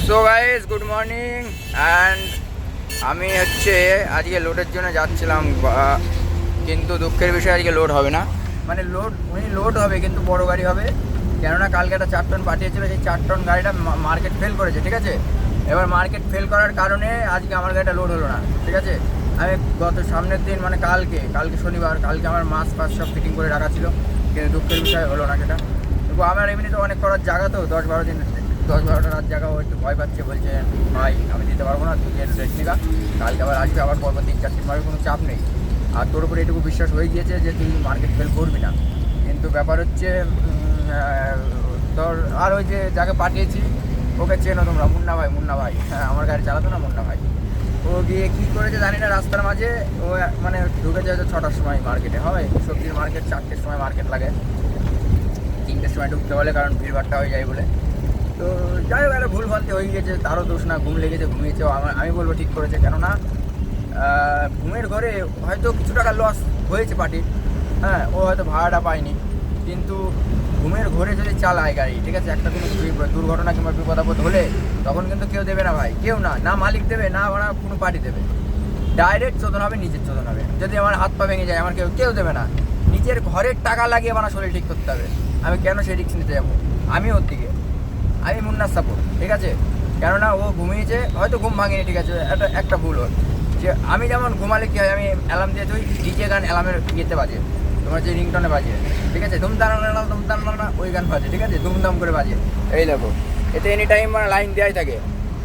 So guys good morning and আমি আজকে লোডের জন্য যাচ্ছিলাম, কিন্তু দুঃখের বিষয় আজকে লোড হবে না। মানে লোড হবে কিন্তু বড় গাড়ি হবে, কেননা কালকে একটা 4 টন পাঠিয়েছিল, সেই 4 টন গাড়িটা মার্কেট ফেল করেছে, ঠিক আছে। এবার মার্কেট ফেল করার কারণে আজকে আমার গাড়িটা লোড হলো না, ঠিক আছে। আমি গত সামনের দিন মানে কালকে শনিবার, কালকে আমার মাছ সব ফিটিং করে রাখা ছিল, কিন্তু দুঃখের বিষয় হলো না সেটা। তবু আমার এমনিতে অনেক করার জায়গা, তো 10-12টা রাত জায়গা, ও একটু ভয় পাচ্ছে, বলছে ভাই আমি দিতে পারবো না, তুই রেস্ট নিগা, কালকে আবার আসবে, আবার পরপর 3-4 দিন মারবে, কোনো চাপ নেই। আর তোর উপরে এটুকু বিশ্বাস হয়ে গিয়েছে যে তুই মার্কেট ফেল করবি না। কিন্তু ব্যাপার হচ্ছে তোর আর ওই যে যাকে পাঠিয়েছি ওকে চেনো তোমরা, মুন্না ভাই, হ্যাঁ আমার গাড়ি চালাতো না মুন্না ভাই। ও গিয়ে কী করেছে জানি না, রাস্তার মাঝে ও মানে ঢুকেছে হয়তো 6টার সময় মার্কেটে, হয় সবজির মার্কেট 4টের সময় মার্কেট লাগে, 3টের সময় ঢুকতে বলে, কারণ ভিড়ভাড়টা হয়ে যায় বলে। তো যাই হোক একটা ভুল ভালতে হয়ে গেছে, তারও দোষ না, ঘুম লেগেছে, ঘুমিয়েছে, আমি বলবো ঠিক করেছে, কেননা ঘুমের ঘরে হয়তো কিছু টাকা লস হয়েছে পার্টির, হ্যাঁ ও হয়তো ভাড়াটা পায়নি, কিন্তু ঘুমের ঘরে যদি চালায় গাড়ি, ঠিক আছে, একটা কোনো দুর্ঘটনা কিংবা বিপদ আপদ হলে তখন কিন্তু কেউ দেবে না ভাই, কেউ না মালিক দেবে, না ওরা কোনো পার্টি দেবে, ডাইরেক্ট চোদন হবে, নিজের চোদন হবে। যদি আমার হাত পা ভেঙে যায় আমার কেউ দেবে না, নিজের ঘরের টাকা লাগিয়ে আমার শরীর ঠিক করতে হবে। আমি কেন সেই রিস্ক নিতে যাবো? আমি ওর দিকে, আমি মুন্নার সাপোর্ট, ঠিক আছে। কেননা ও ঘুমিয়েছে, হয়তো ঘুম ভাঙেনি, ঠিক আছে, একটা ভুল ওর, যে আমি যেমন ঘুমালে কী হয়, আমি অ্যালার্ম দিয়ে তুই ডিজে গান অ্যালার্মের ইয়েতে বাজে, তোমার যে রিংটনে বাজে, ঠিক আছে, ধুমধাম ওই গান বাজে, ঠিক আছে, ধুমধাম করে বাজে, এই দেখো, এতে এনি টাইম মানে লাইন দেওয়াই থাকে,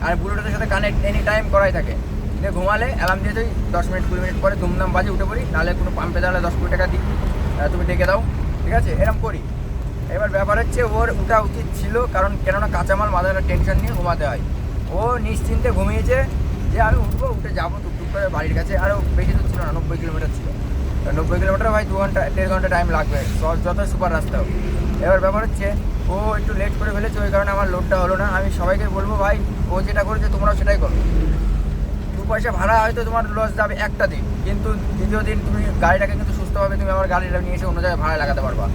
আর ব্লুটুথের সাথে কানেক্ট এনি টাইম করাই থাকে। দিয়ে ঘুমালে অ্যালার্ম দিয়ে তুই 10 মিনিট 20 মিনিট পরে ধুমধাম বাজে, উঠে পড়ি, নাহলে কোনো পাম্পে দাঁড়ালে 10-20 টাকা দিই, তুমি ডেকে দাও, ঠিক আছে, এরকম করি। এবার ব্যাপার হচ্ছে ওর ওঠা উচিত ছিল, কারণ কেননা কাঁচামাল মাথায় টেনশন নিয়ে ঘুমাতে হয়। ও নিশ্চিন্তে ঘুমিয়েছে যে আমি উঠে যাবো টুকটুক করে বাড়ির কাছে, আরও বেশি দূর ছিল না, 90 কিলোমিটার ছিল, 90 কিলোমিটার ভাই 2-1.5 ঘন্টা টাইম লাগবে, যত সুপার রাস্তা হোক। এবার ব্যাপার হচ্ছে ও একটু লেট করে ফেলেছে, ওই কারণে আমার লোডটা হলো না। আমি সবাইকে বলবো ভাই, ও যেটা করেছে তোমরাও সেটাই করো। 2 পয়সা ভাড়া হয়তো তোমার লস যাবে একটা দিন, কিন্তু দ্বিতীয় দিন তুমি গাড়িটাকে কিন্তু সুস্থভাবে তুমি আমার গাড়িটা নিয়ে এসে অন্য জায়গায় ভাড়া লাগাতে পারবা,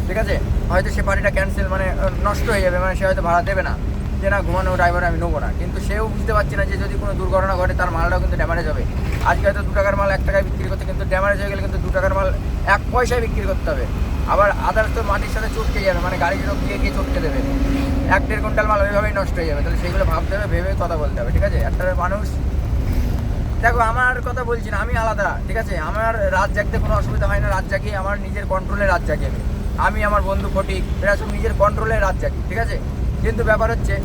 ঠিক আছে। হয়তো সে পার্টিটা ক্যান্সেল মানে নষ্ট হয়ে যাবে, মানে সে হয়তো ভাড়া দেবে না, যে না ঘুমানো ড্রাইভার আমি নেবো না, কিন্তু সেও বুঝতে পারছে না যে যদি কোনো দুর্ঘটনা ঘটে তার মালটাও কিন্তু ড্যামেজ হবে। আজকে হয়তো 2 টাকার মাল 1 টাকায় বিক্রি করতে, কিন্তু ড্যামেজ হয়ে গেলে কিন্তু 2 টাকার মাল 1 পয়সায় বিক্রি করতে হবে। আবার আদার্স তো মাটির সাথে চটকে যাবে, মানে গাড়ি যেরকম গিয়ে চটকে দেবে, 1-1.5 কুইন্টাল মাল ওইভাবেই নষ্ট হয়ে যাবে। তাহলে সেগুলো ভাবতে হবে, ভেবে কথা বলতে হবে, ঠিক আছে। একটা মানুষ দেখো, আমার কথা বলছি না, আমি আলাদা, ঠিক আছে, আমার রাত জাগতে কোনো অসুবিধা হয় না, রাত জাগি আমার নিজের কন্ট্রোলে, রাত জাগি আমি আমার বন্ধু ফটিক, এরা সব নিজের কন্ট্রোলে রাত জাগি, ঠিক আছে। কিন্তু ব্যাপার হচ্ছে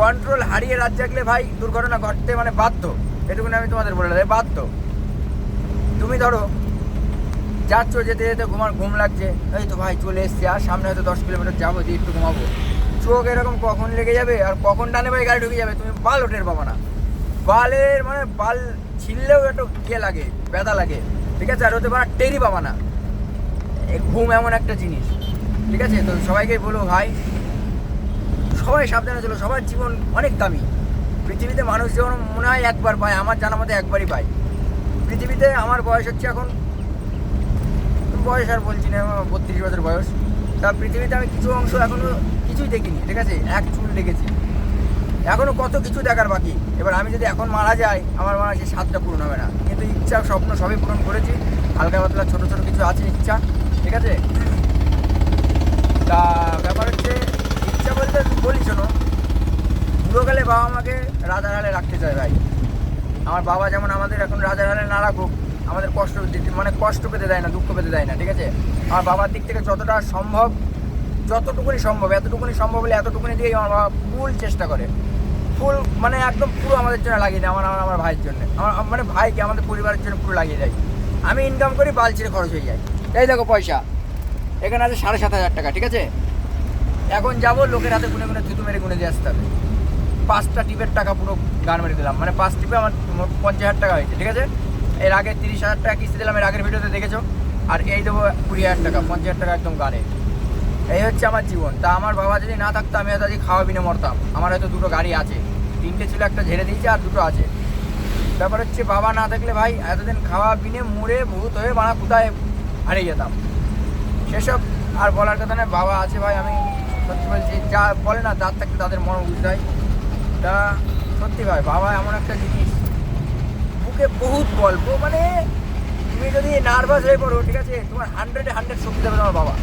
কন্ট্রোল হারিয়ে রাত জাগলে ভাই দুর্ঘটনা ঘটতে মানে বাধ্য, এটুকুনি আমি তোমাদের বলে দেয়, বাধ্য। তুমি ধরো যাচ্ছ, যেতে যেতে ঘুম লাগছে, এই তো ভাই চলে এসছে, আর সামনে হয়তো 10 কিলোমিটার যাবো, দিয়ে একটু ঘুমাবো, চোখ এরকম কখন লেগে যাবে, আর কখন ডানে ভাই গাড়ি ঢুকে যাবে, তুমি বাল টের পাবো না। বালের মানে বাল ছিললেও একটু লাগে, ব্যথা লাগে, ঠিক আছে, আর হতে পারে টেরই পাবা না। ঘুম এমন একটা জিনিস, ঠিক আছে। তো সবাইকে বলবো ভাই, সবাই সাবধানে চলো, সবার জীবন অনেক দামি। পৃথিবীতে মানুষ যেমন মনে হয় একবার পায়, আমার জানা মতে একবারই পায় পৃথিবীতে। আমার বয়স হচ্ছে এখন, বয়স আর বলছি না, 32 বছর বয়স। তা পৃথিবীতে আমি কিছু অংশ এখনও কিছুই দেখিনি, ঠিক আছে, এক চুল দেখেছি, এখনও কত কিছু দেখার বাকি। এবার আমি যদি এখন মারা যাই, আমার মারা সেই স্বাদটা পূরণ হবে না, কিন্তু ইচ্ছা স্বপ্ন সবই পূরণ করেছি, হালকা পাতলা ছোটো ছোটো কিছু আছে ইচ্ছা, ঠিক আছে। তা ব্যাপার হচ্ছে ইচ্ছা বলতে বলি, শোনো, বুড়োকালে বাবা মাকে রাজারহালে রাখতে চায় ভাই। আমার বাবা যেমন আমাদের এখন রাজারহালে না রাখুক, আমাদের মানে কষ্ট পেতে দেয় না, দুঃখ পেতে দেয় না, ঠিক আছে। আমার বাবার দিক থেকে যতটা সম্ভব, যতটুকুনি সম্ভব, এতটুকুনি সম্ভব হলে এতটুকুনি দিয়েই আমার বাবা ফুল চেষ্টা করে, ফুল মানে একদম পুরো আমাদের জন্য লাগিয়ে দেয়, আমার ভাইয়ের জন্য, আমার মানে ভাইকে আমাদের পরিবারের জন্য পুরো লাগিয়ে দেয়। আমি ইনকাম করি, বাল ছিঁড়ে খরচ হয়ে যায়। এই দেখো পয়সা এখানে আছে 7,500 টাকা, ঠিক আছে। এখন যাবো লোকের হাতে গুনে গুনে থুতু মেরে গুনে দিয়ে আসতে হবে। 5টা টিপের টাকা পুরো গান মেরে দিলাম, মানে 5 টিপে আমার 50,000 টাকা হয়েছে, ঠিক আছে। এর আগে 30,000 টাকা কিস্তি দিলাম, এর আগের ভিডিওতে দেখেছো। আর এই দেবো 20,000 টাকা, 50,000 টাকা একদম গানে। এই হচ্ছে আমার জীবন। তা আমার বাবা যদি না থাকতো আমি হয়তো আজকে খাওয়া বিনে মরতাম। আমার হয়তো 2টো গাড়ি আছে, 3টে ছিল, একটা ঝেড়ে দিয়েছে, আর 2টো আছে। ব্যাপার হচ্ছে বাবা না থাকলে ভাই এতদিন খাওয়া বিনে মরে ভূত হয়ে বাড়া কোথায় হারিয়ে যেতাম। সেসব আর বলার কথা নয়, বাবা আছে ভাই। আমি সত্যি বলছি, যা বলে না দাঁত থাকতে তাদের মন বুঝতে হয়। তা সত্যি ভাই বাবা এমন একটা জিনিস, বুকে বহুত গল্প, মানে তুমি যদি নার্ভাস হয়ে পড়ো, ঠিক আছে, তোমার 100-100 শক্তি দেবে তোমার বাবা।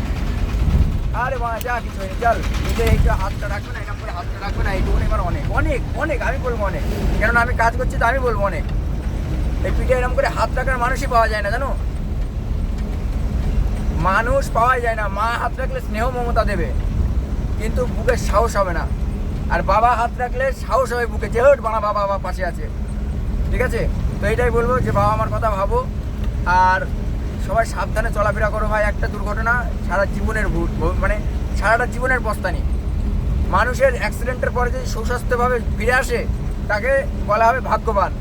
আরে মা যা কিছু হয়নি, চল নিজে এই হাতটা রাখবে না, এরকম করে হাতটা রাখবে না, এইটুকুনি এবার অনেক অনেক অনেক, আমি বলবো অনেক, কেননা আমি কাজ করছি তো আমি বলবো অনেক। এই পিঠে এরকম করে হাত রাখার মানুষই পাওয়া যায় না, জানো, মানুষ পাওয়া যায় না। মা হাত রাখলে স্নেহ মমতা দেবে, কিন্তু বুকের সাহস হবে না। আর বাবা হাত রাখলে সাহস হবে বুকে, যে হোট বাবা বাবা পাশে আছে, ঠিক আছে। তো এইটাই বলবো যে বাবা আমার কথা ভাবো, আর সবাই সাবধানে চলাফেরা করো ভাই। একটা দুর্ঘটনা সারা জীবনের মানে সারাটা জীবনের পস্তানি। মানুষের অ্যাক্সিডেন্টের পরে যদি সুস্বাস্থ্যভাবে ফিরে আসে তাকে বলা হবে ভাগ্যবান,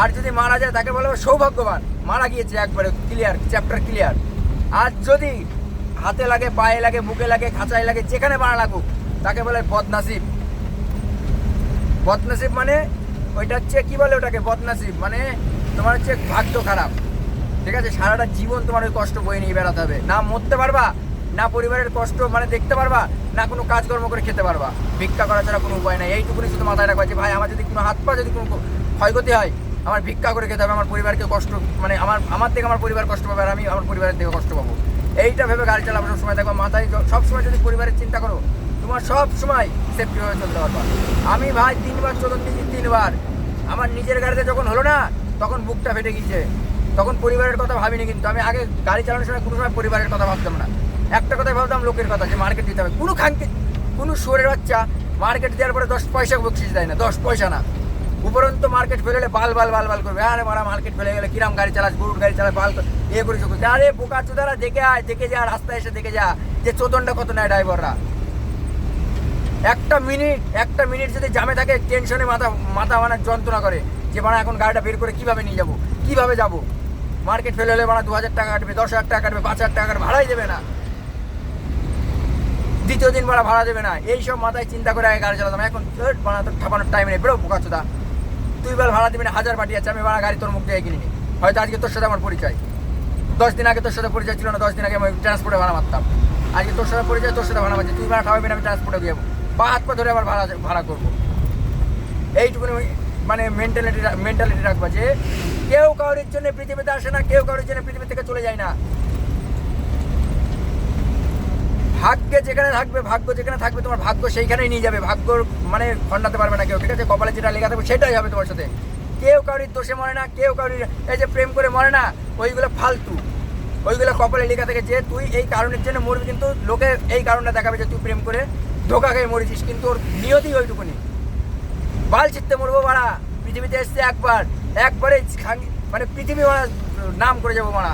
আর যদি মারা যায় তাকে বলা হবে সৌভাগ্যবান। মারা গিয়েছে একবারে ক্লিয়ার, চ্যাপ্টার ক্লিয়ার। আর যদি হাতে লাগে, পায়ে লাগে, বুকে লাগে, খাঁচায় লাগে, যেখানে মারা লাগুক তাকে বলে বদনসিব। বদনসিব মানে ওইটা হচ্ছে কী বলে ওটাকে, বদনসিব মানে তোমার হচ্ছে ভাগ্য খারাপ, ঠিক আছে। সারাটা জীবন তোমার ওই কষ্ট বয়ে নিয়ে বেড়াতে হবে, না মরতে পারবা, না পরিবারের কষ্ট মানে দেখতে পারবা, না কোনো কাজকর্ম করে খেতে পারবা। ভিক্ষা করা ছাড়া কোনো উপায় নাই। এইটুকুনি শুধু মাথায় রাখবা যে ভাই আমার যদি কোনো হাত পা যদি কোনো ক্ষয়ক্ষতি হয়, আমার ভিক্ষা করে খেতে হবে, আমার পরিবারকে কষ্ট মানে আমার থেকে আমার পরিবার কষ্ট পাবে, আর আমি আমার পরিবারের থেকে কষ্ট পাবো। এইটা ভেবে গাড়ি চালাবো সবসময়। দেখো মাথায় সবসময় যদি পরিবারের চিন্তা করো, তোমার সব সময় সেফটিভাবে চলতে পারবা। আমি ভাই 3বার চলন দিয়েছি, 3বার। আমার নিজের গাড়িতে যখন হলো না তখন বুকটা ফেটে গিয়েছে, তখন পরিবারের কথা ভাবিনি। কিন্তু আমি আগে গাড়ি চালানোর সময় কোনো সময় পরিবারের কথা ভাবতাম না, একটা কথাই ভাবতাম লোকের কথা, যে মার্কেট দিতে হবে। কোনো শুয়োরের বাচ্চা মার্কেট দেওয়ার পরে 10 পয়সা বকশিস দেয় না, 10 পয়সা না। উপরন্ত মার্কেট ফেলে বাল করবে, আরে মারা মার্কেট ফেলে গেলে কিরাম গাড়ি চালাস, গরুর গাড়ি চালাস, বাল করেছে। আরে বোকা চোদারা দেখে আয়, দেখে যা, রাস্তায় এসে দেখে যা যে চোদনটা কত নেয় ড্রাইভাররা। একটা মিনিট যদি জামে থাকে টেনশনে মাথা মানে যন্ত্রণা করে, যে মানে এখন গাড়িটা বের করে কিভাবে নিয়ে যাবো, কিভাবে যাবো। মার্কেট ফেলে হলে মানে 2000 টাকা কাটবে, 10,000 টাকা কাটবে, 5,000 টাকা কাটবে, ভাড়াই দেবে না, দ্বিতীয় দিন ভাড়া দেবে না। এইসব মাথায় চিন্তা করে আগে গাড়ি চালাতাম। এখন বানা তোর ঠাপানোর টাইম নেই, বেরো বোকা চোদা, তুই বল ভাড়া দিবি না, 1000 পাঠিয়ে আছে, আমি ভাড়া গাড়ি তোর মুখ দিয়ে কিনিনি। হয়তো আজকে তোর সাথে আমার পরিচয়, 10 দিন আগে তোর সাথে পরিচয় ছিল না, 10 দিন আগে আমি ট্রান্সপোর্টে ভাড়া মারতাম। আজকে তোর সাথে পরিচয়, তোর সাথে ভাড়া মারছি, তুই ভাড়া ঠাবাবি না, আমি ট্রান্সপোর্টে দিয়ে বা হাত পা ধরে আবার ভাড়া করবো। এইটুকুনি মানে মেন্টালিটি রাখবা যে কেউ কারোর জন্য পৃথিবীতে আসে না, কেউ কারোর জন্য পৃথিবী থেকে চলে যায় না। ভাগ্য যেখানে থাকবে তোমার ভাগ্য সেইখানেই নিয়ে যাবে। ভাগ্য মানে খণ্ডাতে পারবে না কেউ, ঠিক আছে। কপালে যেটা লেখা থাকবে সেটাই হবে তোমার সাথে। কেউ কারোর দোষে মরে না, কেউ কারোর এই যে প্রেম করে মরে না, ওইগুলো ফালতু, ওইগুলো কপালে লেখা থাকে যে তুই এই কারণের জন্য মরবি, কিন্তু লোকে এই কারণটা দেখাবে যে তুই প্রেম করে ধোকা খেয়ে মরেছিস, কিন্তু ওর নিয়তি ওইটুকুনি। বাল চিত্তে মরবো মারা, পৃথিবীতে এসছে একবারে মানে পৃথিবী মারা নাম করে যাবো, মারা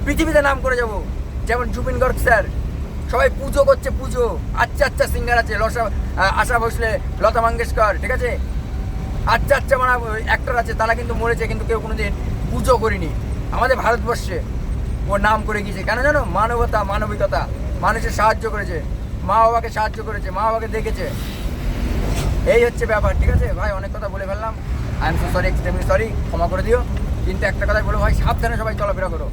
পৃথিবীতে নাম করে যাবো। যেমন জুবিন গর্গ স্যার, সবাই পুজো করছে, পুজো। আচ্ছা সিঙ্গার আছে, আশা ভোসলে, লতা মঙ্গেশকর, ঠিক আছে, আচ্ছা মানে অ্যাক্টর আছে, তারা কিন্তু মরেছে, কিন্তু কেউ কোনোদিন পুজো করিনি। আমাদের ভারতবর্ষে ও নাম করে গিয়েছে কেন জানো? মানবতা, মানবিকতা, মানুষের সাহায্য করেছে, মা বাবাকে সাহায্য করেছে, মা বাবাকে দেখেছে। এই হচ্ছে ব্যাপার, ঠিক আছে ভাই। অনেক কথা বলে ফেললাম, I am so sorry, extremely sorry, ক্ষমা করে দিও। কিন্তু একটা কথাই বলো ভাই, সাবধানে সবাই চলাফেরা করো।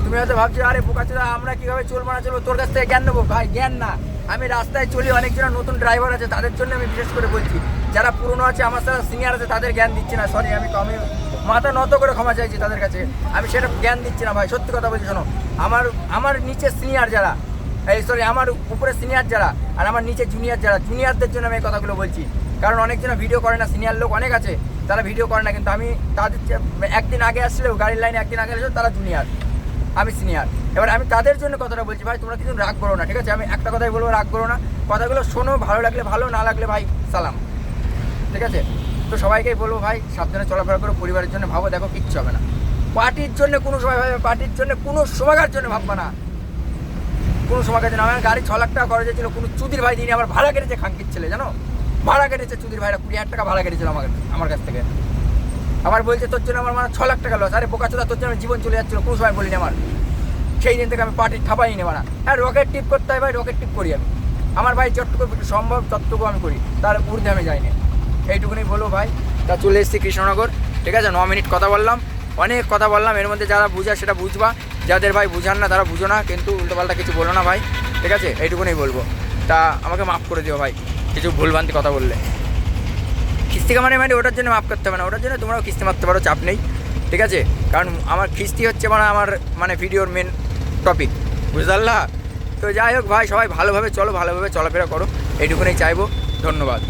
তুমি হয়তো ভাবছো আরে বোকাচোদা আমরা কীভাবে চলবো না চলবো, তোর কাছ থেকে জ্ঞান নেবো। ভাই জ্ঞান না, আমি রাস্তায় চলি, অনেকজন নতুন ড্রাইভার আছে, তাদের জন্য আমি বিশেষ করে বলছি। যারা পুরনো আছে, আমার সাথে সিনিয়র আছে, তাদের জ্ঞান দিচ্ছি না, সরি। আমি মাথা নত করে ক্ষমা চাইছি তাদের কাছে, আমি সেটা জ্ঞান দিচ্ছি না ভাই, সত্যি কথা বলছি। শোনো, আমার নিচে সিনিয়র যারা, আমার উপরে সিনিয়র যারা, আর আমার নিচে জুনিয়র যারা, জুনিয়রদের জন্য আমি এই কথাগুলো বলছি। কারণ অনেকজন ভিডিও করে না, সিনিয়র লোক অনেক আছে তারা ভিডিও করে না, কিন্তু আমি তাদের একদিন আগে আসলেও, গাড়ির লাইনে একদিন আগে আসলেও তারা জুনিয়র, আমি সিনিয়র। এবার আমি তাদের জন্য কথাটা বলছি ভাই, তোমরা কিন্তু রাগ করো না, ঠিক আছে। আমি একটা কথাই বলবো, রাগ করো না, কথাগুলো শোনো, ভালো লাগলে ভালো, না লাগলে ভাই সালাম, ঠিক আছে। তো সবাইকেই বলবো ভাই, সাবধানে চলাফেরা করো, পরিবারের জন্য ভাবো, দেখো কিচ্ছু হবে না। পার্টির জন্য কোনো সময় ভাবে, পার্টির জন্য কোনো সময়কার জন্য ভাববা না, কোনো সময়কার জন্য। আমার গাড়ি 6 লাখ টাকা খরচ হয়েছিল, কোনো চুদির ভাই দিনে আমার ভাড়া কেটেছে, খাঙ্কির ছেলে জানো, ভাড়া কেটেছে চুদির ভাইরা, 20,000 টাকা ভাড়া কেটেছিল আমার কাছ থেকে। আবার বলছে তোর জন্য আমার মানে 6 লাখ টাকা লস। আরে বোকাচোদা, তোর জন্য জীবন চলে যাচ্ছিলো, কোনো সময় বলিনি আমার। সেই দিন থেকে আমি পার্টির ঠাপাই নেব না। হ্যাঁ, রকেট টিপ করতে হয় ভাই, রকেট টিপ করি আমি, আমার ভাই যতটুকু সম্ভব ততটুকু আমি করি, তার ঊর্ধ্বে আমি যাইনি। এইটুকুনি বলবো ভাই। তা চলে এসেছি কৃষ্ণনগর, ঠিক আছে। 9 মিনিট কথা বললাম, অনেক কথা বললাম। এর মধ্যে যারা বুঝা সেটা বুঝবা, যাদের ভাই বুঝান না তারা বুঝো না, কিন্তু উল্টোপাল্টা কিছু বলো না ভাই, ঠিক আছে। এইটুকুনি বলবো। তা আমাকে মাফ করে দিও ভাই। কিছু ভুলভ্রান্তি কথা বললে। কিস্তি কামারে মানে ওটার জন্য মাফ করতে হবে না, ওটার জন্য তোমরাও কিস্তি মারতে পারো, চাপ নেই, ঠিক আছে? কারণ আমার কিস্তি হচ্ছে মানে আমার মানে ভিডিওর মেন টপিক, বুঝতে পারলা? তো যাই হোক ভাই, সবাই ভালোভাবে চলো, ভালোভাবে চলাফেরা করো, এইটুকুনি চাইবো। ধন্যবাদ।